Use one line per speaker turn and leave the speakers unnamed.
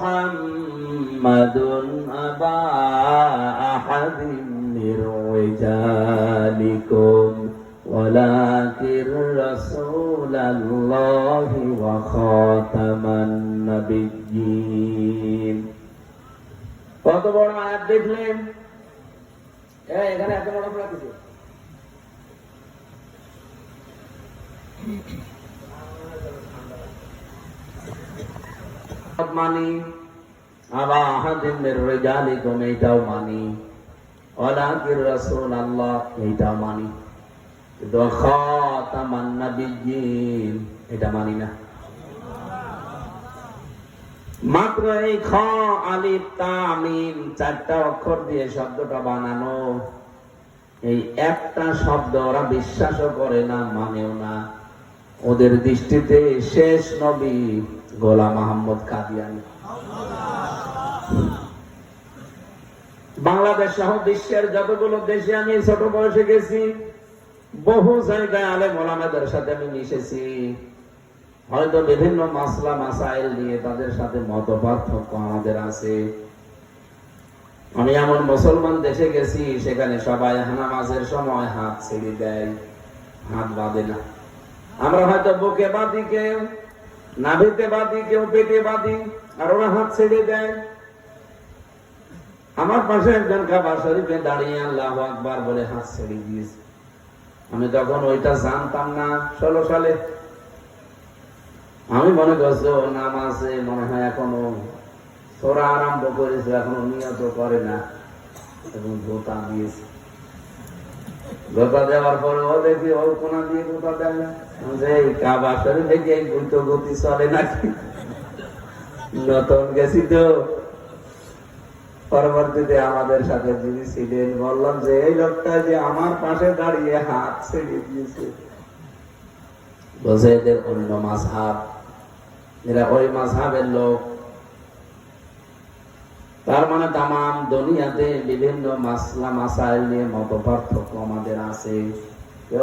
মুহাম্মাদুন আবা আহাদিন মির রিজালিকুম ওয়ালাকিন রাসূলুল্লাহি ওয়া খাতামান নাবিয়্যিন। কত বড় আয়াত দেখলেন? এখানে এত বড় বড় কিছু মানি, আবা আহাদিন মির রিজালিকুম এইটাও মানি, ওয়ালাকিন রাসূলুল্লাহ এইটাও মানি, কিন্তু খাতামান নাবিয়্যিন এটা মানি না। মাত্র এই খ আলিফ তা মিম চারটা অক্ষর দিয়ে শব্দটা বানানো, এই একটা শব্দ ওরা বিশ্বাসও করে না, মানেও না। ওদের দৃষ্টিতে শেষ নবী গোলাম মোহাম্মদ কাদিয়ানী। বাংলাদেশ সহ বিশ্বের যতগুলো দেশে আমি ছোট বয়সে গেছি, বহু জায়গায় আলেম ওলামাদের সাথে আমি মিশেছি। হয়তো বিভিন্ন মাসলা মাসাইল নিয়ে তাদের সাথে মত পার্থক্য আমাদের আছে। আমি এমন মুসলমান দেশে গেছি, সেখানে সবাই নামাজের সময় হাত ছেড়ে দেয়, হাত বাঁধে না। আমরা হয়তো বুকে বাঁধি, কেউ নাভিতে বাঁধি, কেউ পেটে বাঁধি, আর ওরা হাত ছেড়ে দেয়। আমার পাশে একজন কাবা শরীফে দাঁড়িয়ে আল্লাহু আকবার বলে হাত ছেড়ে দিয়েছে। আমি তখন ওইটা জানতাম না, 16 সালে। আমি মনে করছি নামাজে মনে হয় এখনো সোরা আরম্ভ করেছে, এখনো নিয়ত করে না, এবং ধোতা দিয়েছে। ধোতা দেওয়ার পরে ও দেখি ও কোনা দিয়ে ধোতা দেয় না, যে কাবা শরীফে কি এই দ্রুত গতি চলে নাকি? নতুন গেছি তো। পরবর্তীতে আমাদের সাথে যিনি ছিলেন বললাম যে এই লোকটা যে আমার পাশে দাঁড়িয়ে হাত ছেড়ে দিয়েছে, বলছে এদের অন্য মাযহাব, এরা ওই মাযহাবের লোক। তার মানে তামাম দুনিয়াতে বিভিন্ন মাসলা মাসাইল নিয়ে মত পার্থক্য আমাদের আছে।